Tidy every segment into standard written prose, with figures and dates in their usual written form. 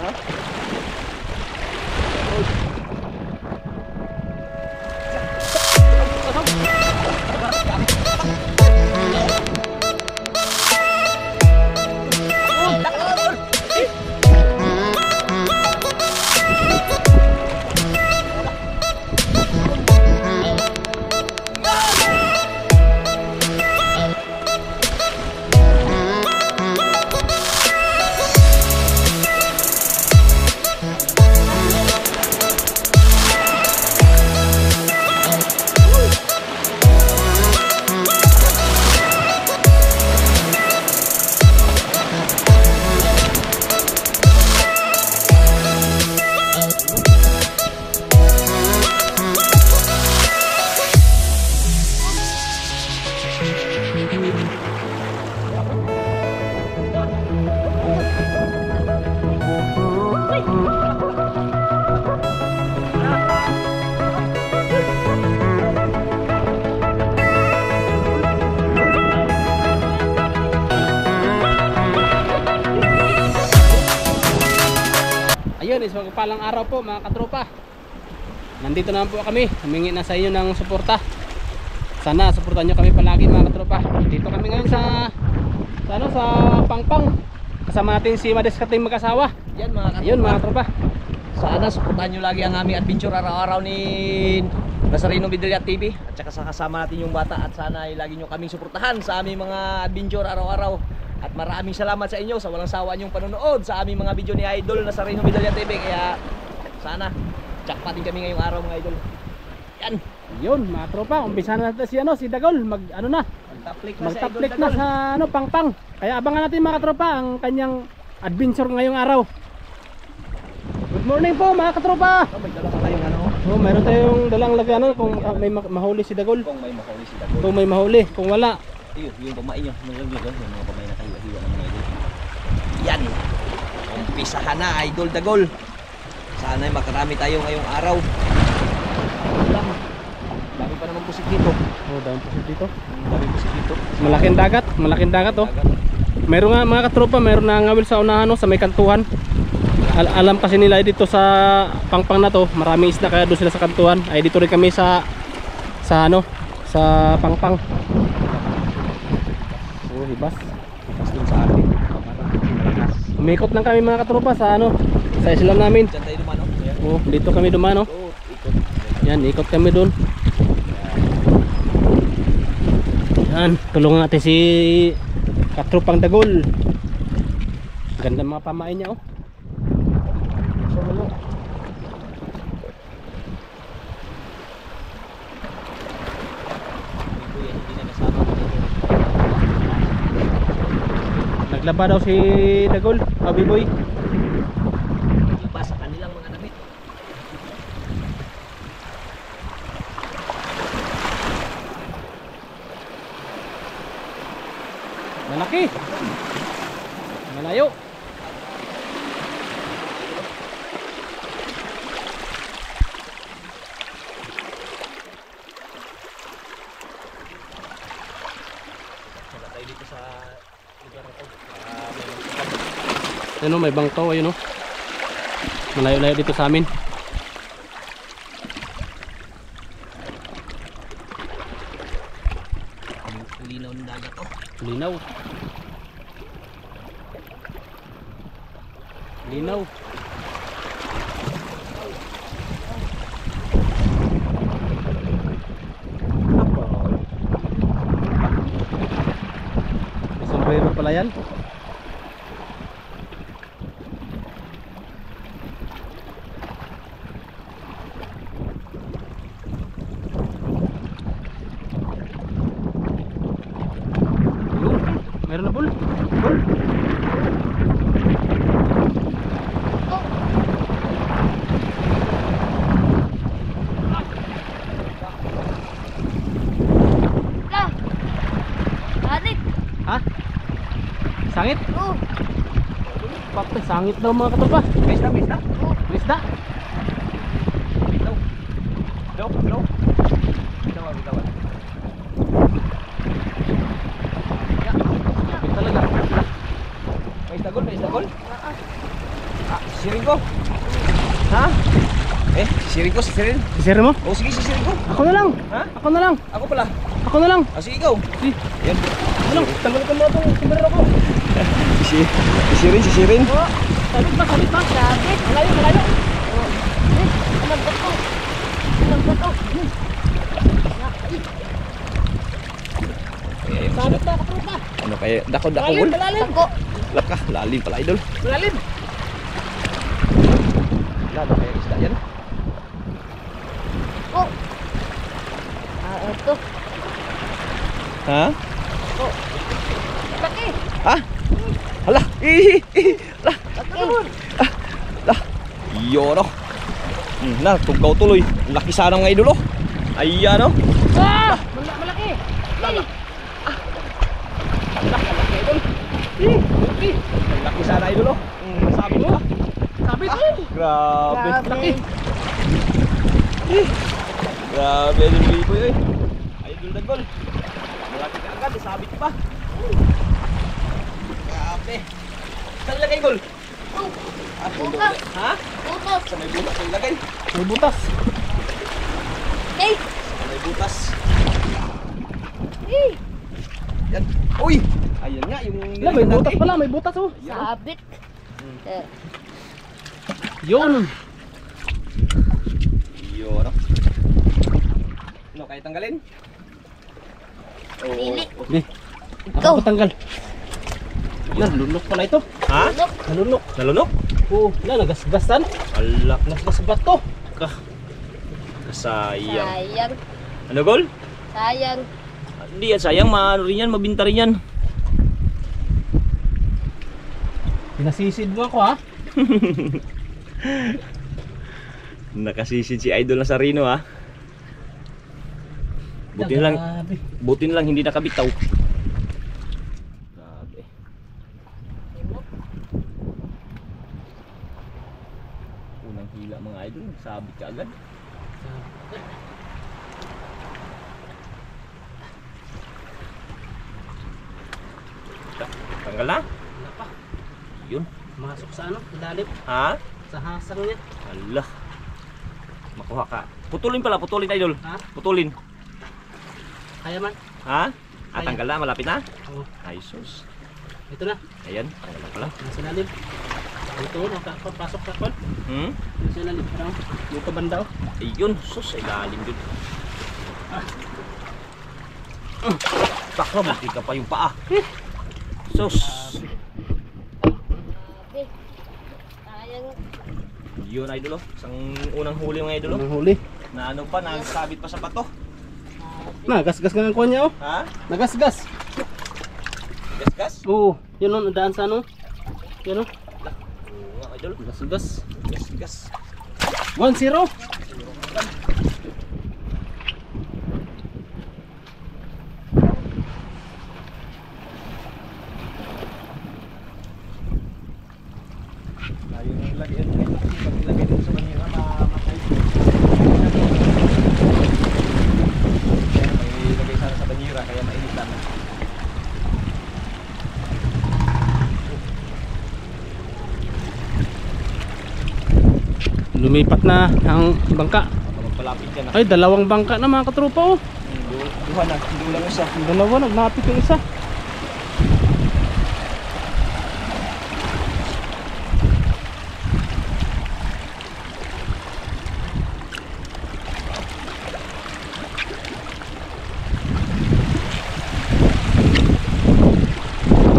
no? Ayun, is magpalang araw po mga katropa. Nandito naman po kami, humingi na sa inyo ng suporta. Sana suportahan nyo kami palagi mga katropa. Dito kami ngayon sa Pangpang. Kasama natin si Mades Kating mag-asawa. Yan mga katropa. Ayun mga katropa. Sana suportahan nyo lagi ang aming adventure araw-araw ni Nazareno Vidriat TV. At saka kasama natin yung bata. At sana ay lagi nyo kaming suportahan sa aming mga adventure araw-araw. At maraming salamat sa inyo sa walang sawa nyong panonood sa aming mga video ni Idol Nazareno Vidriat TV. Kaya sana jackpotin kami ngayong araw mga idol. Yan. Yun mga tropa, umpisa na natin si Dagol magtaplik na sa Pangpang. Kaya abangan natin mga katropa ang kanyang adventure ngayong araw. Good morning po mga katropa. May dala pa tayong ano? Oh, mayroon tayong dalang laganan kung may mahuli si Dagol. Kung may mahuli si Dagol. Kung may mahuli, kung wala. Yung pamain nyo, yung mga pamain na kahiwa-hiwa ng mga idol. Yan. Umpisahan na Idol Dagol. Sana ay makarami tayo ngayong araw. Dami pa naman pusit dito. Oh, dami pusit dito. Dami pusit dito. Malaking dagat oh. Meron nga mga katropa, meron na ngawil sa unahan no, sa may kantuhan. Alam kasi nila dito sa Pangpang na to, maraming isda kaya doon sila sa kantuhan. Ay dito rin kami sa Pangpang. Oh, hibas. Hibas dun sa atin. Umikot lang kami mga katropa sa sa islam namin. Diyan tayo dumano. Oh, dito kami dumano. Oo, ikot. Yan, ikot kami doon. Yan, tulungan natin si Katropang Dagol. Ganda mga pamain niya oh. Naglaba daw si Dagol, Biboy. Iba sa kanilang mga damit. Malaki. Malayo. Wala tayo dito sa lugar na to. Ayun oh, may bangkaw ayun oh. Malayo-layo dito sa amin. Linaw ng dagat to. Linaw. Linaw. May sombrero pala yan. Meron na bull. Ha? Sangit? Oo. Bakit sangit daw mga katropa? Isda. Isda? Hello. Bitawan. Sabit talaga. May istagol. Sisirin ko. Ha? Sisirin ko, sisirin. Sisirin mo? O sige, sisirin ko. Ako na lang. Ha? Ako na lang. Ako pala. Ako na lang. Sige, ikaw. Sige. Yan. Ako lang. Tanggalin ko muna itong sombrero ko. Sisirin, sisirin. Sabit ba? Sabit ba? Sabit. Malayo, malayo. Malambot ko. Malambot ko. Sabit ba? Katropa. Ano kaya? Dako, Malalim, malalim. Ako. Laka, lalim pala idol. Malalim. Lalo kaya isda yan. Ako. Ito. Ha? Ako. Laki. Ha? Hala! Hala! Laki. Iyo no. Na, tugaw tuloy. Laki sana mga idol oh. Ayan oh. Malaki. Laki sana idol oh. Sabi mo. Sabit. Grabe. Laki. Grabe idol libo eh. Idol na gol. Malaki ka agad, sabit pa. Grabe. Saan ilagay gol? Butas. Ha? Butas. Sa may butas ilagay. May butas. Hey. Sa may butas. Hey. Yan. Uy! Ayan nga yung Wala, may butas pala. May butas oh. Sabit. Yun. Iyo no. No, kaya tanggalin? Pili. Hindi. Ikaw. Ako tanggal. Nalunok pala ito. Ha? Look. Nalunok. Nalunok? Oo. Nagasgasan. Ala. Nagasgas ba to? Sayang. Sayang. Ano gol? Sayang. Hindi yan sayang, maano rin yan, mabinta rin yan. Pinasisid mo ako ha? Nakasisid si Idol Nazarino ha. Grabe. Buti na lang hindi nakabitaw. Grabe. Unang hila mga idol, sabit ka agad. Tanggal na? Wala pa. Yun. Masok sa ano? Ilalim. Ha? Sa hasang niya. Allah. Makuha ka. Putulin pala, putulin idol. Ha? Putulin. Kaya man. Ha? Ah, tanggal na, malapit na? Oo. Ay sus. Ito na. Ayan, tanggal na pala. Nasa ilalim. Ito. Nakapasok sa kwan. Hmm? Nasa ilalim. Parang yung kabanda oh. Ayun, sus, ay lalim din. Takra, buti ka pa yung paa. Sus. Grabe. Sayang. Yun idol oh. Isang unang huli mga idol oh. Anong huli? Na ano pa, nagsabit pa sa bato. Nagasgas nga ang kwan niya oh. Ha? Nagasgas. Gas-gas? Oo. Yun oh. Nadaan sa ano. Yan oh. Oo nga idol. Nagasgas. Gas-gas. 1-0. Ayun yung lagyan mo. Pag ilagay dun sa manira, mamatay. May ilagay sana sa banira, kaya mainitan na. Lumipat na ang bangka. Baka magpalapit ka na. Ay, dalawang bangka na mga katropa oh. Duha na, hindi lang isa. Dalawa, nagnapit yung isa.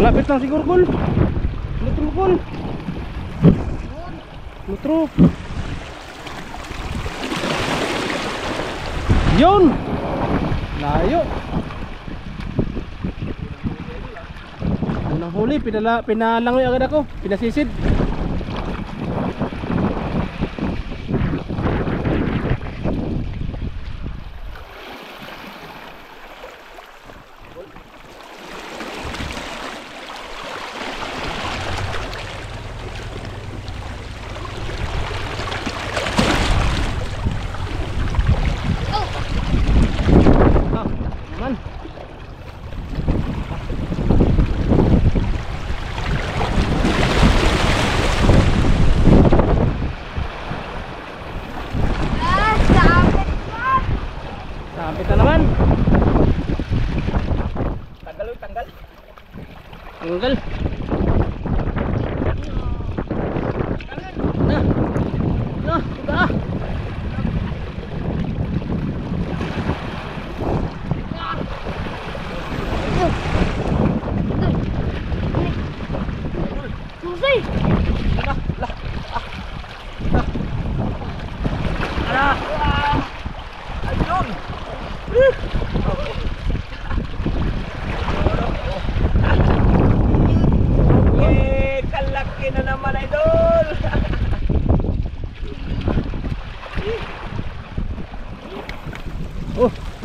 Malapit lang siguro Gol. Metro Gol. Metro. Yun. Layo. Unang huli, pinalangoy agad ako. Pinasisid. Naman.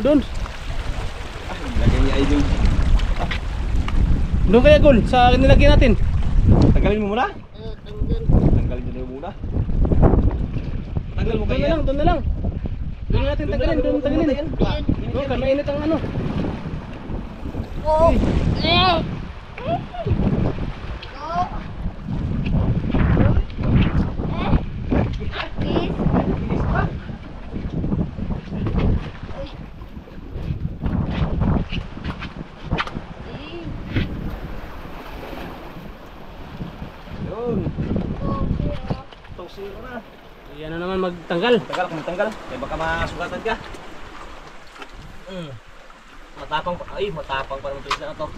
Doon. Lagyan niya idol. Doon kaya Gol, sa nilagyan natin. Tanggalin mo muna. Tanggal. Tanggalin nyo na muna. Tanggal mo Doon na kaya. lang, doon na lang. Doon natin tanggalin, doon tanggalin. Yan. Doon, mainit ang ano. Oh. Eh. Yun. Tosiro na. Yan na naman magtanggal. Tagal kung tanggal. Kaya baka masugatan ka. Matapang pa. Ay, matapang pa naman ito isa na to.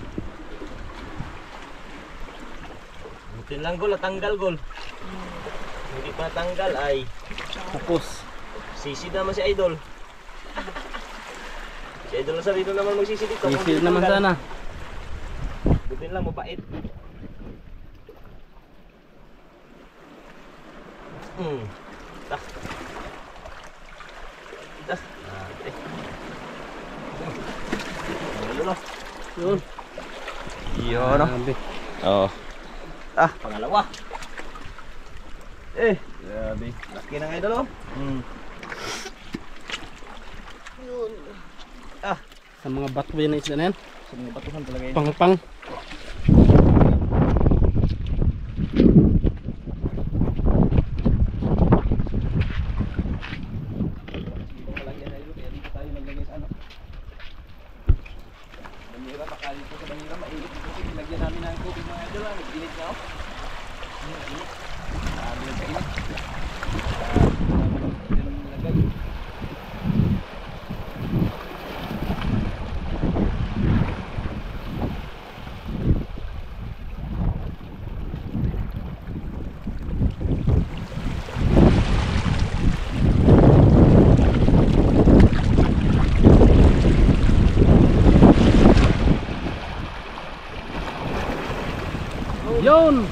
Butin lang Gol, natanggal Gol. Hindi pa natanggal ay Tapos. sisi naman si Idol. Si Idol na sarili naman magsisi dito. kung Isil hindi naman tanggal. sana. Butin lang, mapait. Tas. Tas. Ayun o. Yun. Yun o. Grabe. Oo. Pangalawa. Grabe. Laki ng Idol o. Yun. Sa mga bato yan na isda na yan. Sa mga batuhan talaga yun. Pang-pang. Malagyan na yun, kaya dito tayo naglagay sa ano. Banira, pakali po sa banira, mainit dito kasi nilagyan namin ng tubig mga idol, nag-init na ako. Init. Sabi lang kainit. Yan ang nilagay. Yun.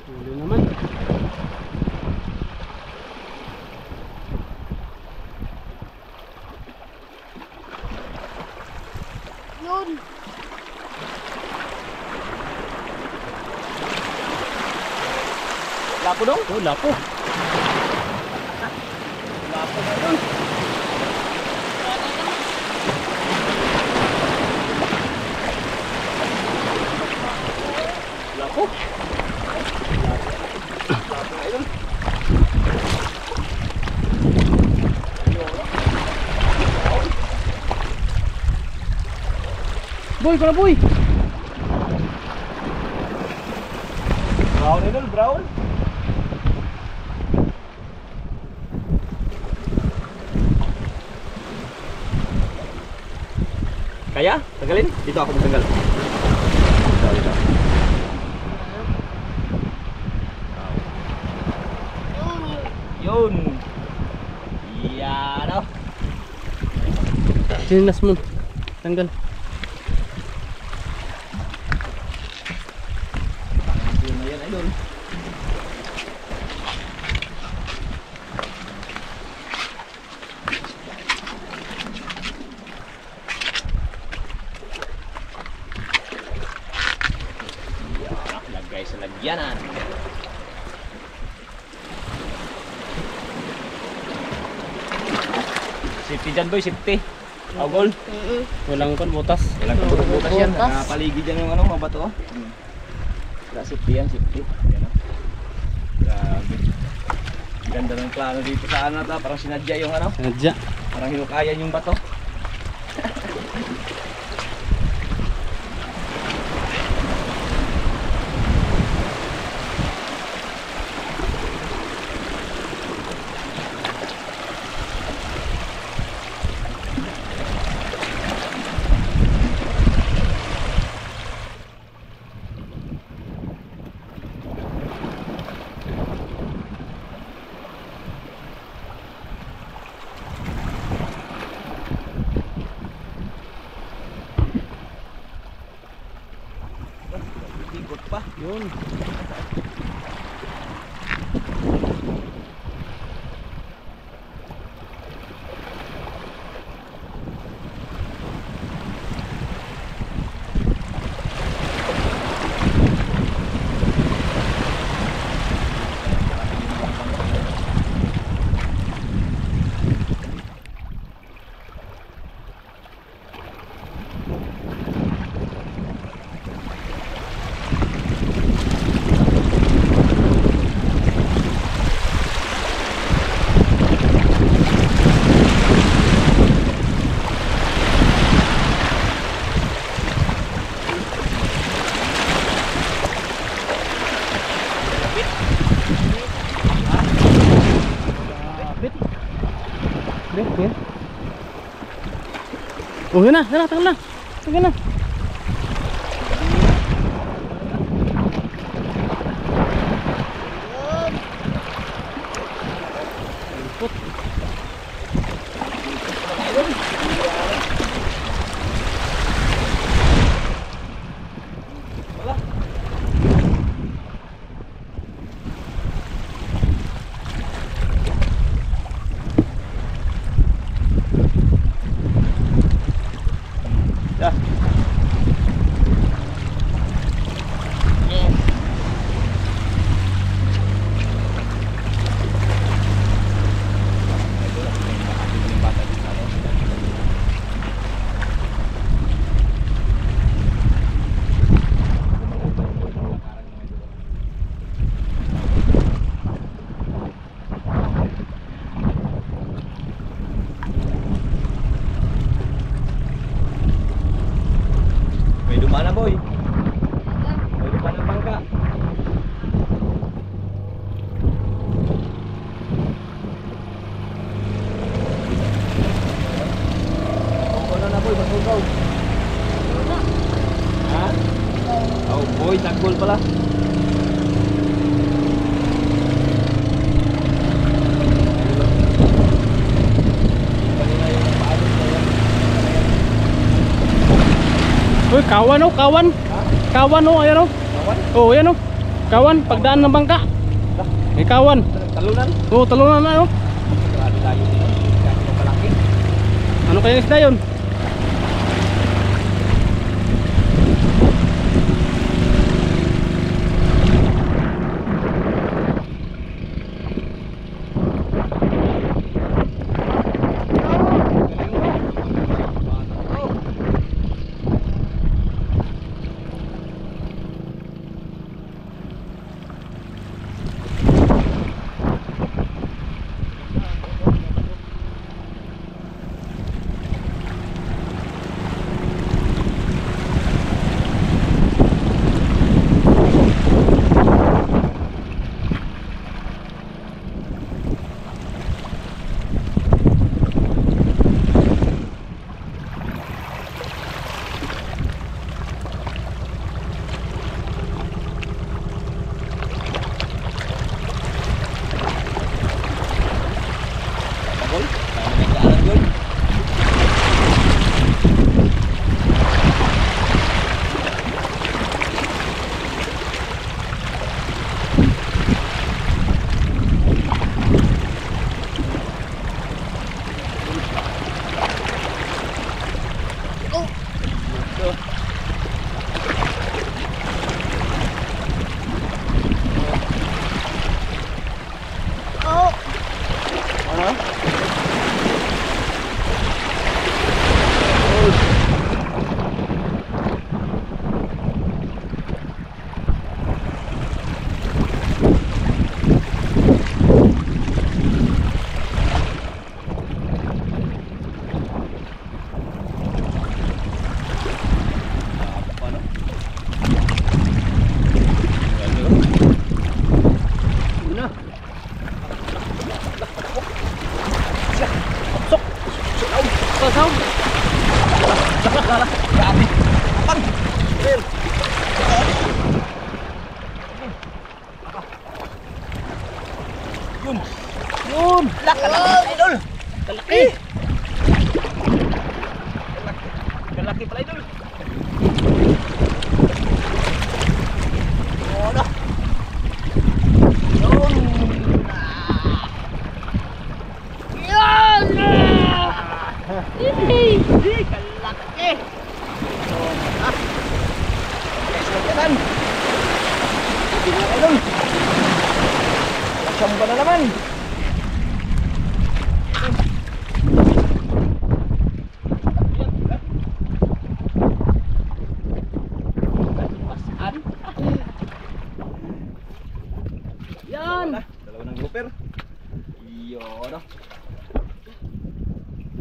Huli naman. Yun. Lapo dong? Oh, lapo. Lapo na dong. Lapo? Lapo na idol. Boy, kala boy. Brown idol, brown. Kaya? Tanggalin? Dito ako magtanggal. Dito. Yun. Yun. Yan o. Sinilas mo. Tanggal. Yun na yan idol. Lagay sa lagyanan. Safety dyan boy, safety. Agol. Walang kon butas. Walang butas yan. Butas. Nakapaligid yan yung ano, mga bato. Safety yan, safety. Yan o. Grabe. Ganda ng plano dito sa ano ta. Parang sinadya yung ano. Nadya. Parang hinukayan yung bato. Ikot pa. Yun. Bit, bit. Oh, yun na, tanggal na. Tanggal na. Lipot. Wala. Ya. May dumana boy. May dumana ng bangka. Ano na boy, masugaw. Ha? Oh boy, tagbol pala. Kanina yung paano na yan. Uy, kawan oh, kawan. Kawan oh, ayan oh. Kawan? Oh, ayan oh. Kawan, pagdaan ng bangka. May kawan. Talunan? Oh, talunan na oh. Grabe tayo dito. Grabe yung malaki. Ano kayang isda yun? Pasaw. Grabe. Kapag. Well. Yun. Yun. Laka na idol. Kalaki. Kalaki pala idol. Oh, no. Yun. Yan! Hindi, kalaki. Guys, magkanan. Hindi na idol. Samba na naman. Yan. Dalawa ng grouper. Yun.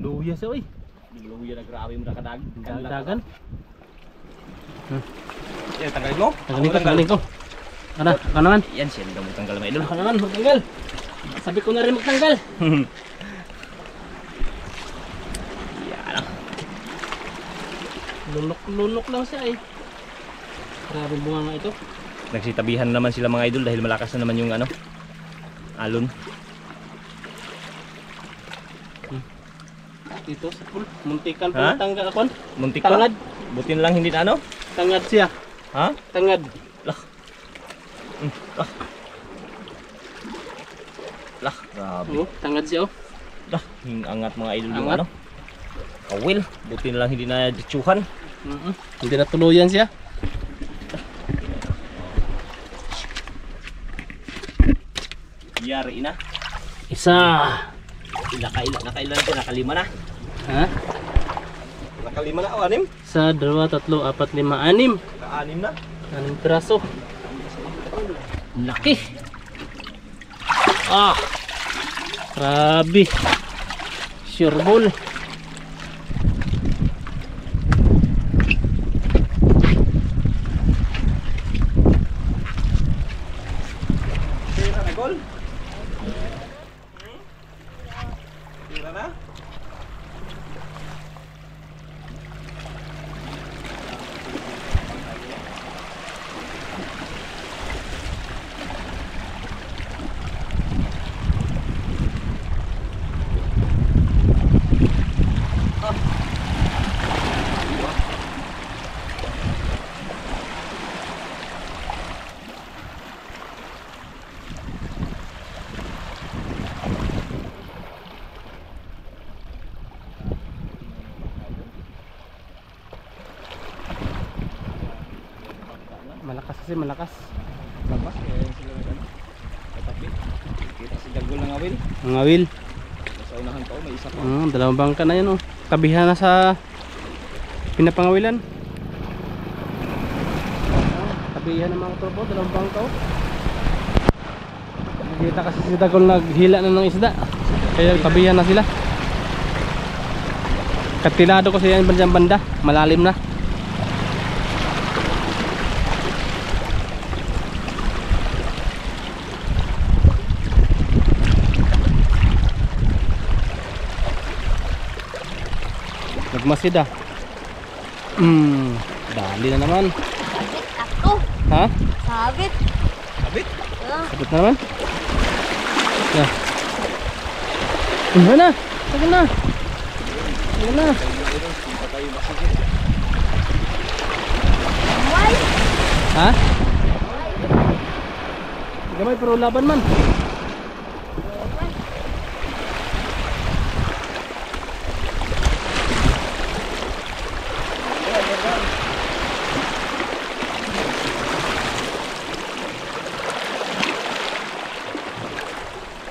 Luya siya, oy. Luya na grabe mo nakadag. Dagan. Yan, tanggalin mo. Tanggalin ko. Ano naman? Yan, siya daw mo tanggal mga idol. Ako naman, magtanggal. Sabi ko na rin magtanggal. Yan. Lunok lang siya eh. Grabe bunga nga ito. Nagsitabihan naman sila mga idol dahil malakas na naman yung ano, alon. Dito sa pool. Muntikan Ha? pa tanggal ako. Muntik pa. Tangad. Buti na lang hindi na ano. Tangad siya. Ha? Tangad. Lah. Lah, grabe. Oh, tangad siya oh. Lah, angat mga idol yung Angat. ano. Kawil. Buti na lang hindi na ditsuhan. Hindi na tuluyan siya. Yari na. Isa. Nakailan natin, nakalima na. Ha? Nakalima na, anim? Isa, 2, 3, 4, 5, 6. Naka-anim na. 6 piraso. Laki. Ah. Grabe. Sure ball. Tira na gol. Tira na. Malakas kasi malakas. Labas, kaya sila nag-ano. Katabi. Kita si Dagol ng awil. Mga will. Sa unahan pa, may isa pa. Dalawang bangka na yan oh. Tabihan na sa pinapangawilan. Tabihan ng mga turbo, dalawang bangka oh. Nakita kasi si Dagol naghila na ng isda. Kaya tabihan na sila. Katilado kasi yan banda, malalim na. Nagmasid ah. Dali na naman. Sabit ako. Ha? Sabit. Kabit. Ah, Sabit na naman. Ya. Ano na? Tagal na. Tagal na. Why? Ha? Gamay pero laban man.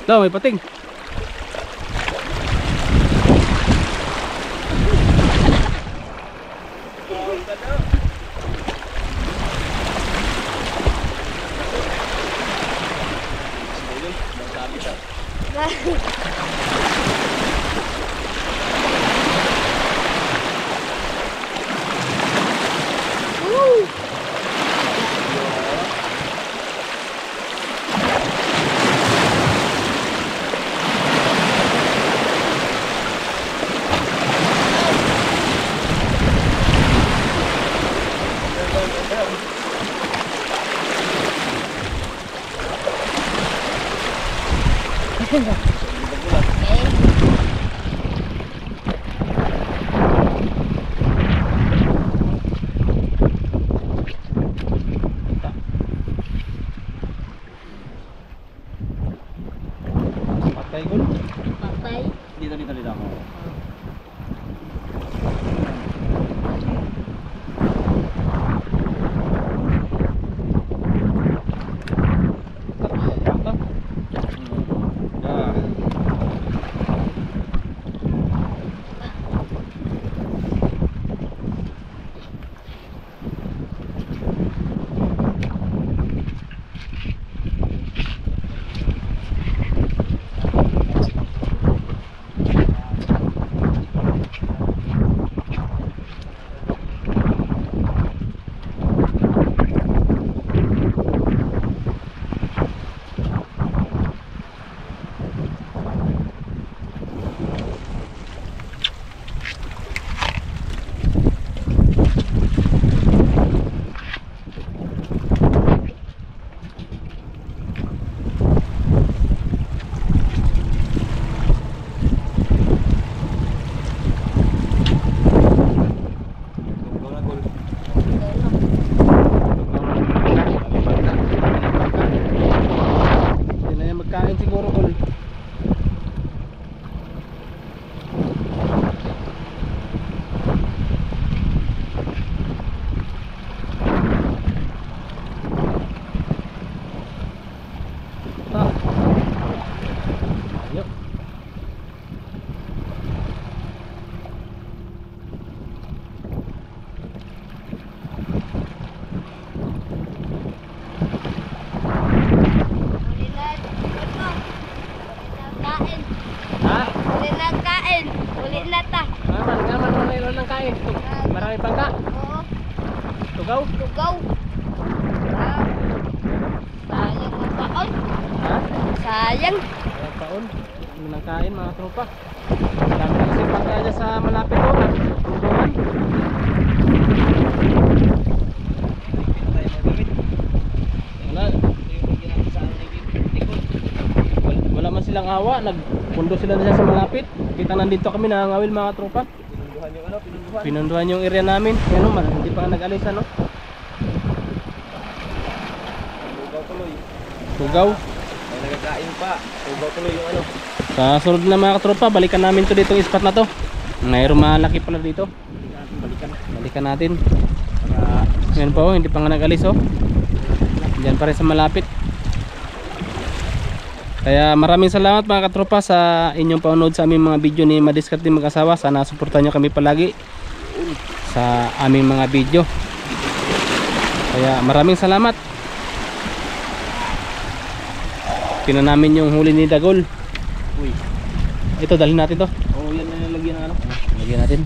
Daw, may pating. Woo! Patay gul. Patay. Dito ako. Hindi na yan magkain siguro gul. Ayok. Kain. Ha? Uli na kain. Uli na ta. Naman na ilan ng kain. Marami pang ka. Oo. Tugaw. Tugaw. Ah. Sayang ang paon. Ha? Sayang. Ayan paon. Ano nang kain mga tropa. Dami na kasi pangka dyan sa malapit o. Tunduhan. Wala. Wala man silang awa. Nagpundo sila na dyan sa malapit. Kita nandito kami nangangawil mga tropa. Pinunduhan yung area namin. Ano man, hindi pa nag-alis ano. Tugaw. May nagkakain pa. Ugaw tuloy yung ano. Sa sunod na mga katropa, balikan namin to dito yung spot na to. Mayroong malaki pala dito. Balikan natin. Ngayon pa oh, hindi pa nga nag-alis oh. Diyan pa rin sa malapit. Kaya maraming salamat mga katropa sa inyong panonood sa aming mga video ni Madiskarte Mag-asawa. Sana suportahan nyo kami palagi sa aming mga video. Kaya maraming salamat. Tingnan namin yung huli ni Dagol. Uy. Ito, dalhin natin to. Oh, yan na nalagyan ng ano. Lagyan natin.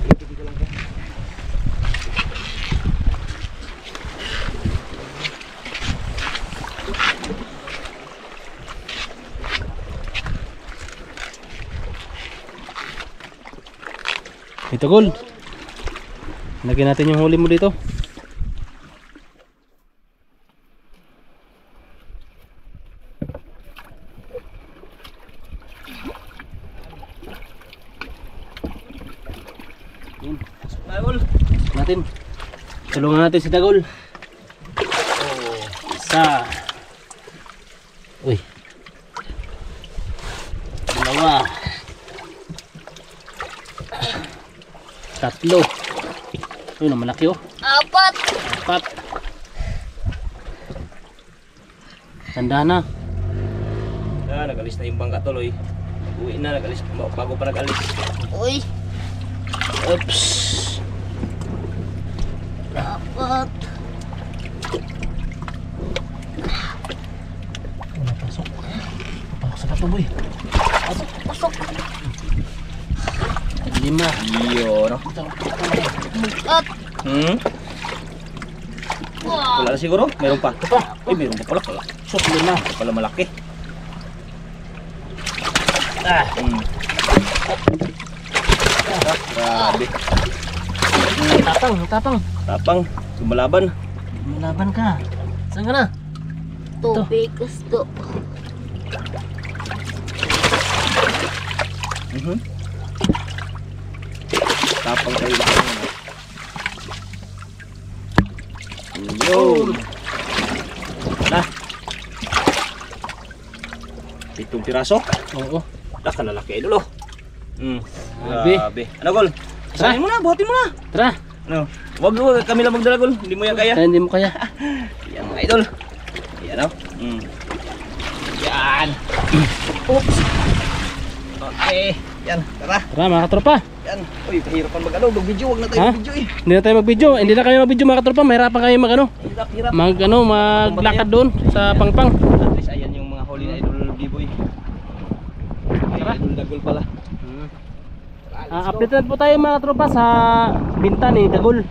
Ito gold. Lagyan natin yung huli mo dito. Dagol. Natin. Tulungan natin si Dagol. Isa. Uy. Dalawa. Tatlo. Uy, na malaki oh. Apat. Apat. Tanda na. Nag-alis na yung bangka tuloy. Uwi na, nag-alis. Bago pa nag-alis. Uy. Oops. Apat. Napasok. Napasok sa patuboy. Pasok. 5. Iyo, no? At. Wow. Wala na siguro? Meron pa. Ito pa. Uy, meron pa pala. Pala, Sok 5. pala malaki. Ah. Grabe. Tapang, tapang. Tapang. Lumalaban. Malaban ka. Saan ka na? Tubig gusto. Tapang kayo lang. Yun. Na. 7 piraso. Oo. Kalalaki idol oh. Grabe. Grabe. Ano gol? Sahin mo na, buhatin mo na. Tara. Ano? Wag kami lang magdala gol. Hindi mo yan kaya. Hindi mo kaya. Yan mga idol. Yan oh. Yan. Oops. Okay. Yan, tara. Tara mga katropa. Yan. Uy, kahirapan mag-ano, mag-video. Wag na tayo Ha? mag-video eh. Hindi na tayo mag-video. Hindi na kami mag-video mga katropa. Mahirapan kayo mag-ano. Hirap. Maglakad doon sa pangpang. At least ayan yung mga huli na idol B-boy. Ay, Tara. idol dagol pala. Updated po tayo mga katropa sa binta ni Dagol.